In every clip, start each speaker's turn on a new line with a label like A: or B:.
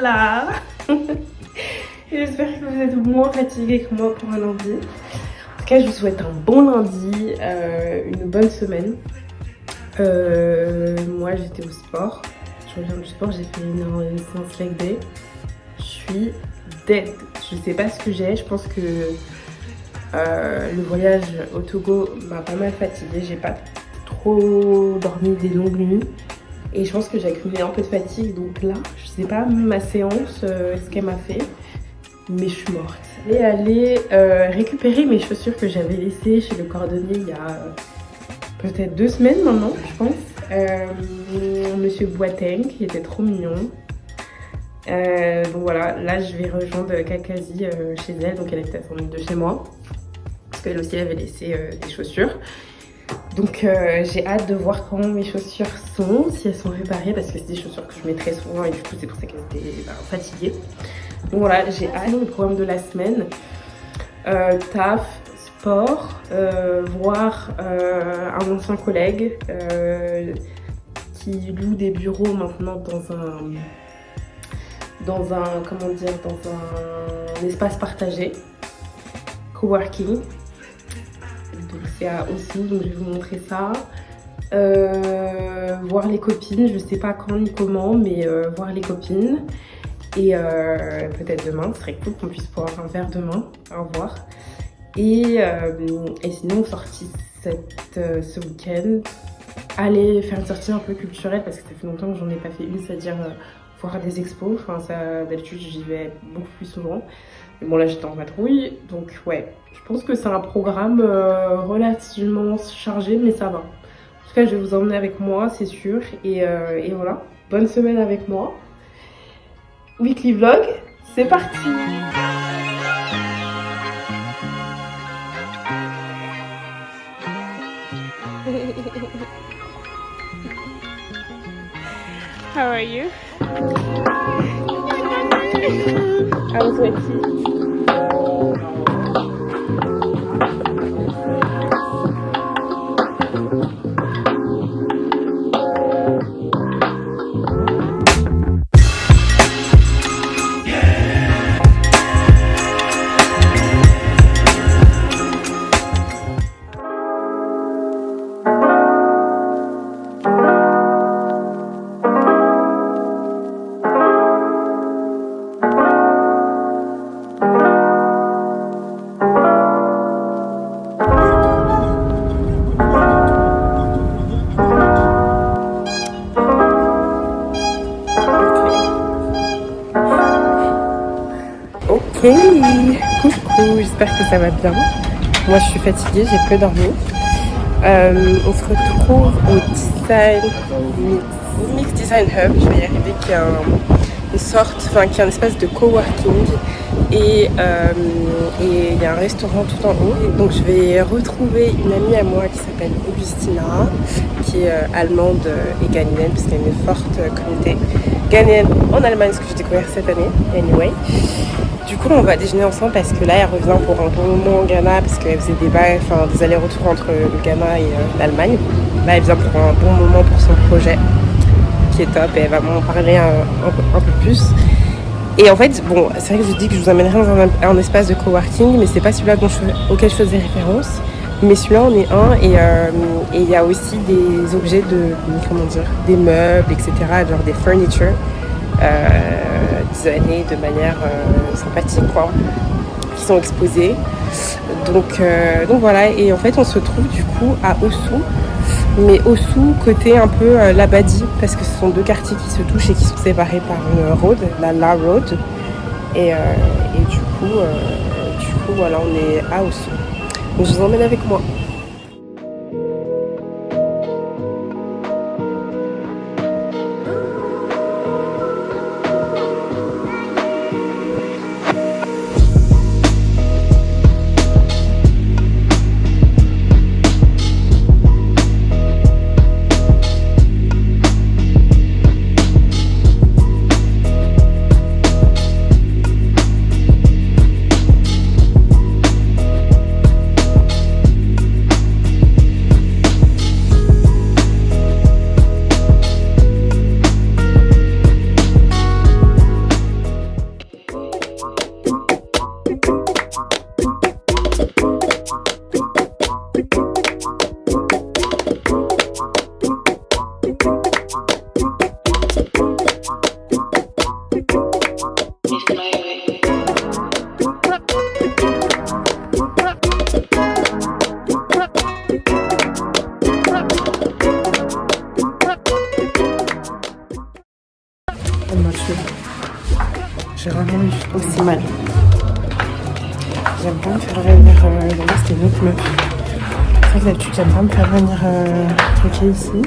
A: là. J'espère que vous êtes moins fatigués que moi pour un lundi. En tout cas, je vous souhaite un bon lundi, une bonne semaine. Moi, j'étais au sport. Je reviens du sport, j'ai fait une séance leg day. Je suis dead. Je sais pas ce que j'ai. Je pense que le voyage au Togo m'a pas mal fatiguée. J'ai pas trop dormi des longues nuits. Et je pense que j'ai accumulé un peu de fatigue. Donc là, je sais pas ma séance, ce qu'elle m'a fait. Mais je suis morte. Je vais aller récupérer mes chaussures que j'avais laissées chez le cordonnier il y a peut-être 2 semaines maintenant, je pense. Monsieur Boateng, qui était trop mignon. Donc voilà, là je vais rejoindre Kakazi chez elle. Donc elle était à 100 minutes de chez moi. Parce qu'elle aussi avait laissé des chaussures. Donc j'ai hâte de voir comment mes chaussures sont, si elles sont réparées, parce que c'est des chaussures que je mets très souvent et du coup c'est pour ça qu'elles étaient fatiguées. Donc voilà, j'ai hâte au programme de la semaine. Taf, sport, voir un ancien collègue qui loue des bureaux maintenant dans un espace partagé, coworking. Donc c'est à Oslo, donc je vais vous montrer ça. Voir les copines, je sais pas quand ni comment, mais voir les copines. Et peut-être demain, ce serait cool qu'on puisse boire un verre demain, au revoir. Et sinon, sortie ce week-end, aller faire une sortie un peu culturelle parce que ça fait longtemps que j'en ai pas fait une, c'est-à-dire voir des expos. Enfin, ça, d'habitude, j'y vais beaucoup plus souvent. Mais bon, là, j'étais en vadrouille, donc ouais. Je pense que c'est un programme relativement chargé, mais ça va. En tout cas, je vais vous emmener avec moi, c'est sûr. Et voilà, bonne semaine avec moi. Weekly vlog, c'est parti! How are you? I was waiting. Hey, coucou, j'espère que ça va bien. Moi je suis fatiguée, j'ai peu dormi. On se retrouve au Mix Design Hub, je vais y arriver, qui est qui est un espace de coworking et il y a un restaurant tout en haut. Donc je vais retrouver une amie à moi qui s'appelle Augustina, qui est allemande et ghanéenne, parce qu'il y a une forte communauté ghanéenne en Allemagne, ce que j'ai découvert cette année, anyway. Du coup, on va déjeuner ensemble parce que là, elle revient pour un bon moment au Ghana parce qu'elle faisait des allers-retours entre le Ghana et l'Allemagne. Là, elle vient pour un bon moment pour son projet qui est top et elle va m'en parler un peu plus. Et en fait, bon, c'est vrai que je dis que je vous amènerai dans un espace de coworking, mais c'est pas celui-là auquel je faisais référence. Mais celui-là, on est un et il y a aussi des objets des meubles, etc., genre des furniture. Designés de manière sympathique, quoi, qui sont exposés. Donc voilà, et en fait on se trouve du coup à Osu, mais Osu côté un peu Labadi, parce que ce sont 2 quartiers qui se touchent et qui sont séparés par une road, la road, et du coup voilà, on est à Osu. Donc je vous emmène avec moi. m'a tué. J'ai vraiment eu aussi mal. J'aime pas me faire venir. Là, c'était une autre meuf. C'est vrai que d'habitude, j'aime pas me faire venir cliquer ici.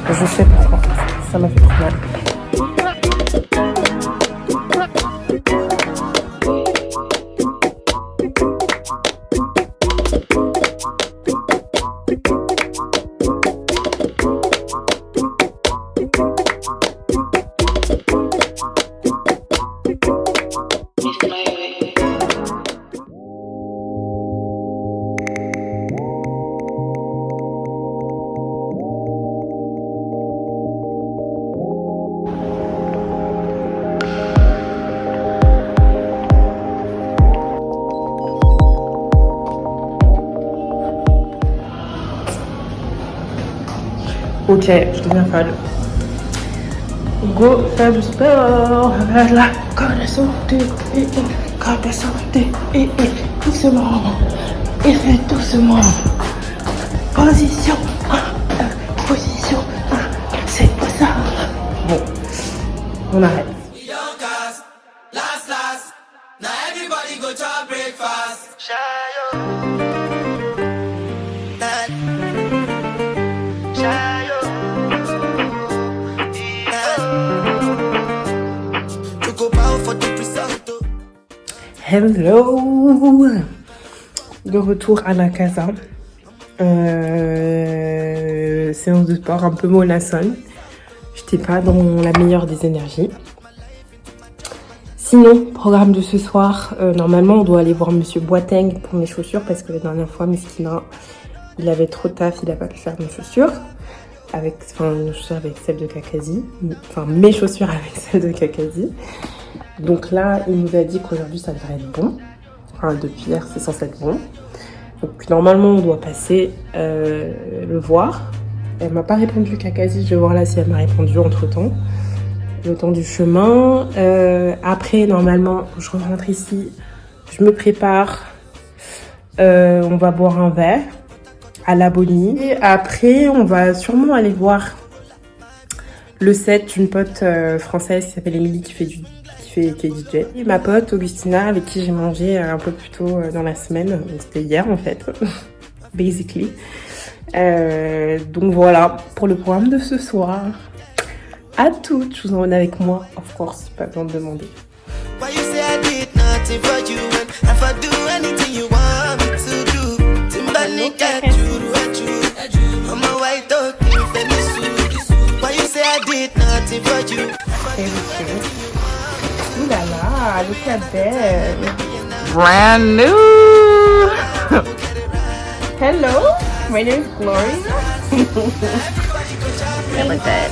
A: Je sais pourquoi. Ça m'a fait trop mal. Ok, je deviens folle. Go faire du sport avec la corde à sauter, corde à sauter, doucement, et fait doucement. Position, position, c'est pas ça. Bon, on arrête. Hello, de retour à la casa. Séance de sport un peu mollassonne. J'étais pas dans la meilleure des énergies. Sinon, programme de ce soir, normalement on doit aller voir Monsieur Boateng pour mes chaussures parce que la dernière fois, Miskina, il avait trop de taf, il a pas pu faire mes chaussures. Nos chaussures avec celles de Kakazi. Enfin, mes chaussures avec celles de Kakazi. Donc là, il nous a dit qu'aujourd'hui, ça devrait être bon. Enfin, depuis hier, c'est censé être bon. Donc normalement, on doit passer le voir. Elle m'a pas répondu, Kakazi. Je vais voir là si elle m'a répondu entre-temps. Le temps du chemin. Après, normalement, je rentre ici. Je me prépare. On va boire un verre à la Bonnie. Et après, on va sûrement aller voir le set d'une pote française qui s'appelle Émilie qui est DJ. Et ma pote Augustina avec qui j'ai mangé un peu plus tôt dans la semaine. C'était hier en fait, basically. Donc voilà pour le programme de ce soir. À toutes, je vous emmène avec moi, of course, pas besoin de demander. Ouh là là, look at that. Brand new. Hello, my name is Gloria. I like that.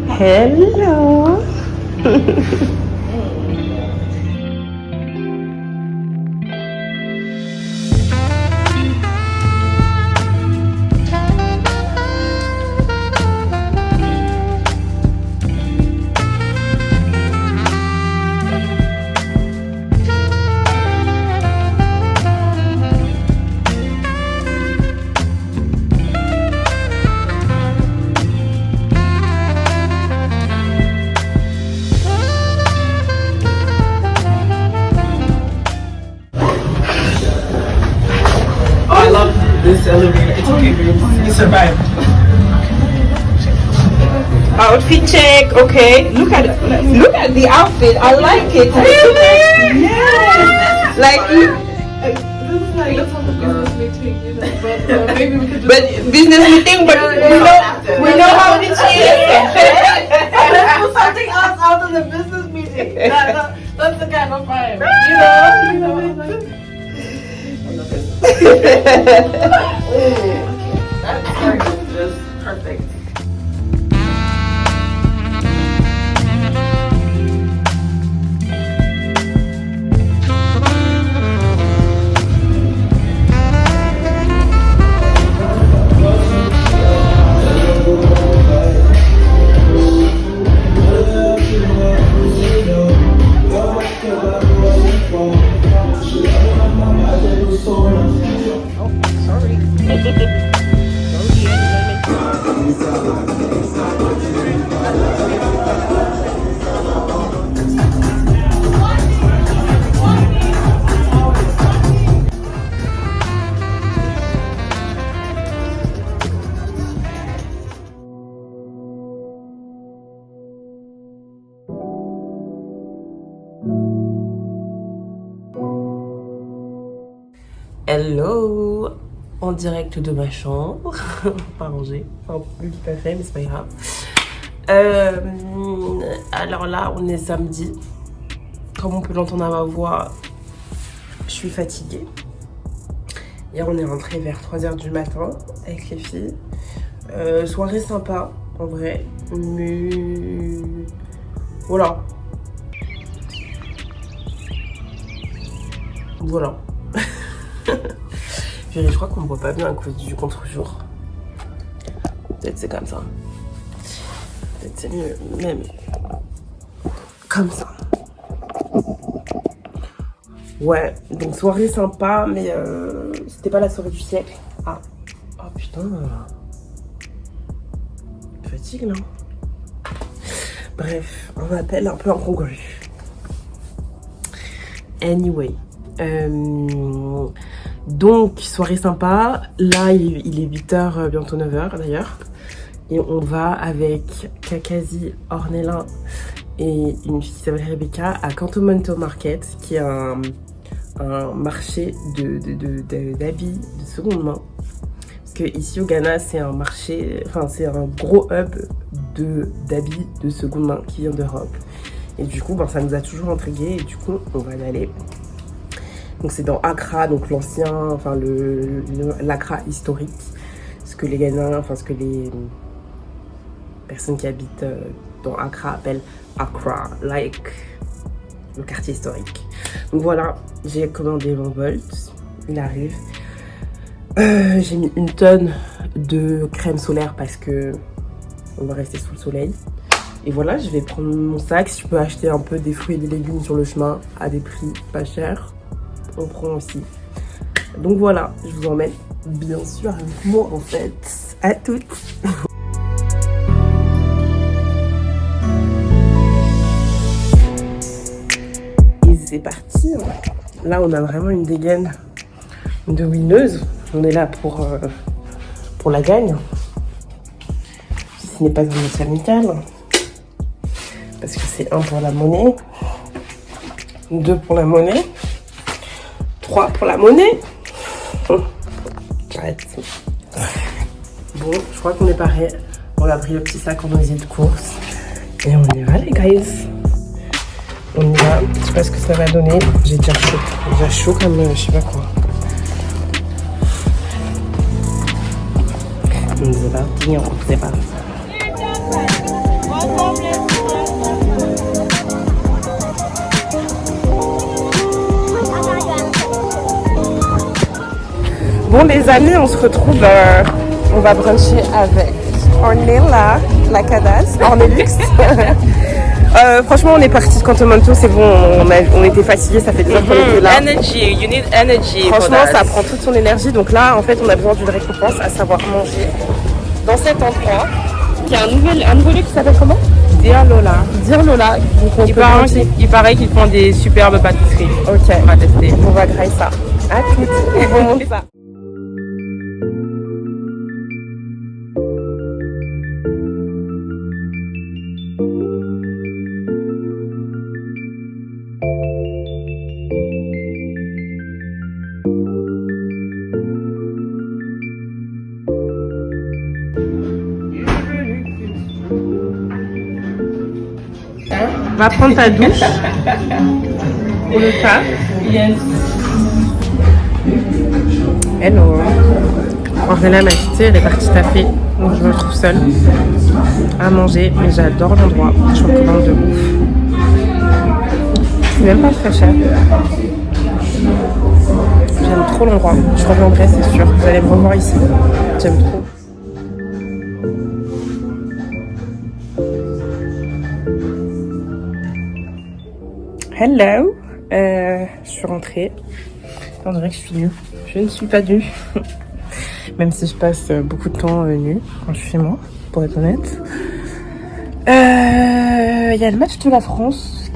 A: Hello.
B: This elevator, it's okay, babe. You survived.
A: Outfit check, okay. Look at the outfit. I like it. Really? Yes. Like
C: This is like let's have a business meeting, you know. But maybe we could just.
A: Business meeting, but we know how it is.
C: Let's do something else out of the business meeting. That's the kind of vibe, you know.
B: That start is just perfect.
A: Oh, sorry. Hello, en direct de ma chambre, pas rangé, enfin plus pas fait mais c'est pas grave. Alors là on est samedi, comme on peut l'entendre à ma voix, je suis fatiguée. Hier on est rentré vers 3h du matin avec les filles. Soirée sympa en vrai, mais voilà. Voilà. Je crois qu'on me voit pas bien à cause du contre-jour. Peut-être c'est comme ça. Peut-être c'est mieux, même comme ça. Ouais, donc soirée sympa, mais c'était pas la soirée du siècle. Ah, oh putain. Fatigue, non? Bref, on m'appelle un peu incongru. Anyway. Donc, soirée sympa. Là, il est 8h, bientôt 9h d'ailleurs. Et on va avec Kakazi, Ornella et une fille qui s'appelle Rebecca à Cantonmento Market, qui est un marché d'habits de seconde main. Parce que ici au Ghana, c'est un marché, enfin c'est un gros hub d'habits de seconde main qui vient d'Europe. Et du coup, ça nous a toujours intrigués et du coup, on va y aller. Donc c'est dans Accra, donc l'ancien, enfin l'Accra historique, ce que les Ghanéens, enfin ce que les personnes qui habitent dans Accra appellent Accra, like le quartier historique. Donc voilà, j'ai commandé mon Bolt, il arrive. J'ai mis 1 tonne de crème solaire parce que on va rester sous le soleil. Et voilà, je vais prendre mon sac. Si je peux acheter un peu des fruits et des légumes sur le chemin à des prix pas chers, on prend aussi. Donc voilà, je vous emmène bien sûr avec moi en fait. À toutes. Et c'est parti. Là on a vraiment une dégaine de winneuse. On est là pour la gagne. Ce n'est pas un match amical. Parce que c'est 1 pour la monnaie, 2 pour la monnaie, 3 pour la monnaie. Arrête. Bon, je crois qu'on est paré. On a pris le petit sac en osier de course. Et on y va les guys. On y va. Je sais pas ce que ça va donner. J'ai déjà chaud. Déjà chaud comme je sais pas quoi. C'est parti, c'est parti. Bon les amis, on se retrouve, on va bruncher avec Ornella, la cadasse, Ornelux. Franchement on est parti de Cantonmento, c'est bon, on était fatigués, ça fait des heures qu'on était là.
B: Energy, you need energy.
A: Franchement ça prend toute son énergie, donc là en fait on a besoin d'une récompense, à savoir manger dans cet endroit, qui a un nouveau lieu qui s'appelle comment?
B: Dear Lola.
A: Dear Lola. Donc
B: Il paraît qu'ils font des superbes pâtisseries.
A: Ok,
B: On va tester.
A: on va grailler ça. À toutes, on va monter ça. Va prendre ta douche pour le taf.
B: Yes.
A: Hello. Ornella m'a quitté, elle est partie taffer, donc je me retrouve seule à manger, mais j'adore l'endroit, je recommande de ouf. C'est même pas très cher. J'aime trop l'endroit, je reviendrai c'est sûr, vous allez me revoir ici, j'aime trop. Hello, je suis rentrée. On dirait que je suis nue. Je ne suis pas nue. Même si je passe beaucoup de temps nue quand je suis chez moi, pour être honnête. Il y a le match de la France,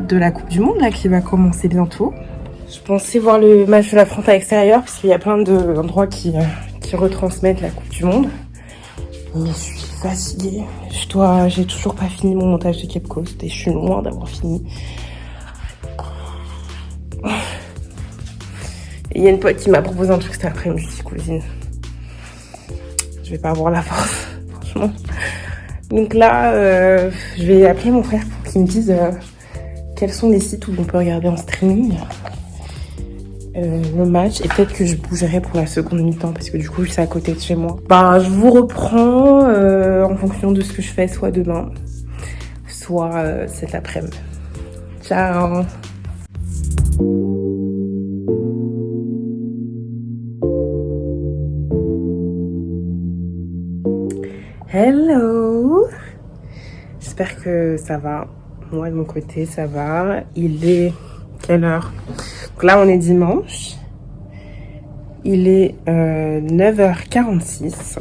A: de la Coupe du Monde là, qui va commencer bientôt. Je pensais voir le match de la France à l'extérieur parce qu'il y a plein d'endroits qui retransmettent la Coupe du Monde. Mais je suis fatiguée. J'ai toujours pas fini mon montage de Cape Coast et je suis loin d'avoir fini. Il y a une pote qui m'a proposé un truc cet après-midi, je dis cousine. Je vais pas avoir la force, franchement. Donc là, je vais appeler mon frère pour qu'il me dise quels sont les sites où on peut regarder en streaming le match. Et peut-être que je bougerai pour la seconde mi-temps parce que du coup, c'est à côté de chez moi. Bah, je vous reprends en fonction de ce que je fais, soit demain, soit cet après-midi. Ciao! Hello! J'espère que ça va. Moi, de mon côté, ça va. Il est quelle heure? Donc là, on est dimanche. Il est 9h46.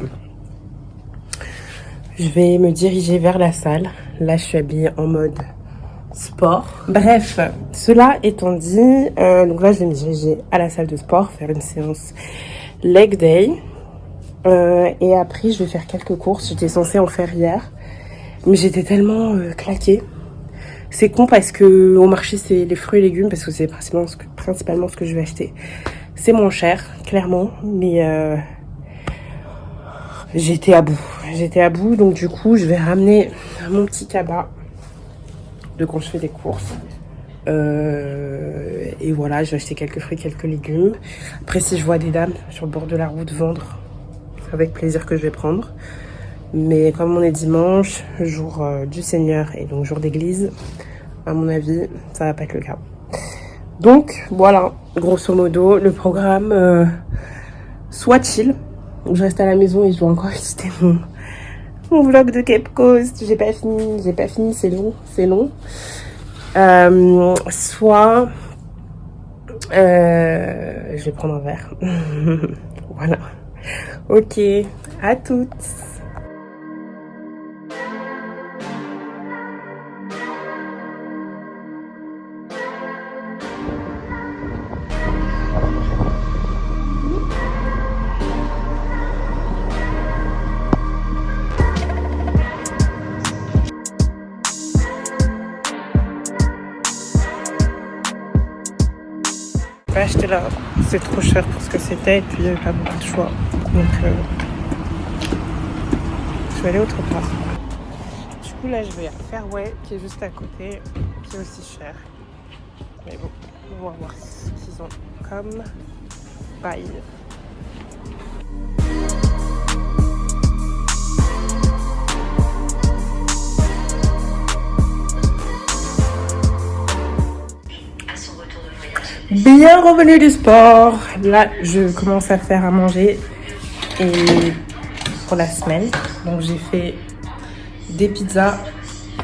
A: Je vais me diriger vers la salle. Là, je suis habillée en mode sport. Bref, cela étant dit, donc là, je vais me diriger à la salle de sport, faire une séance leg day. Et après, je vais faire quelques courses. J'étais censée en faire hier. Mais j'étais tellement claquée. C'est con parce que au marché, c'est les fruits et légumes, parce que c'est principalement ce que je vais acheter. C'est moins cher, clairement, mais j'étais à bout. J'étais à bout, donc du coup, je vais ramener mon petit cabas de quand je fais des courses. Et voilà, je vais acheter quelques fruits, quelques légumes. Après, si je vois des dames sur le bord de la route vendre, c'est avec plaisir que je vais prendre. Mais comme on est dimanche, jour du Seigneur et donc jour d'église, à mon avis, ça va pas être le cas. Donc voilà, grosso modo, le programme soit chill. Je reste à la maison et je dois encore visiter mon vlog de Cape Coast. J'ai pas fini, c'est long. Soit je vais prendre un verre. Voilà. Ok, à toutes. J'ai acheté là, c'est trop cher pour ce que c'était et puis il n'y avait pas beaucoup de choix. Donc je vais aller autre part. Du coup là je vais à Fairway qui est juste à côté, qui est aussi cher. Mais bon, on va voir ce qu'ils ont comme paille. Bien revenu du sport. Là, je commence à faire à manger et pour la semaine. Donc, j'ai fait des pizzas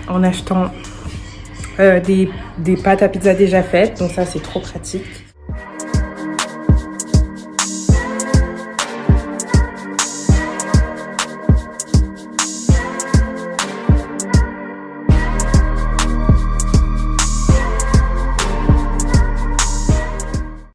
A: en achetant des pâtes à pizza déjà faites. Donc ça, c'est trop pratique.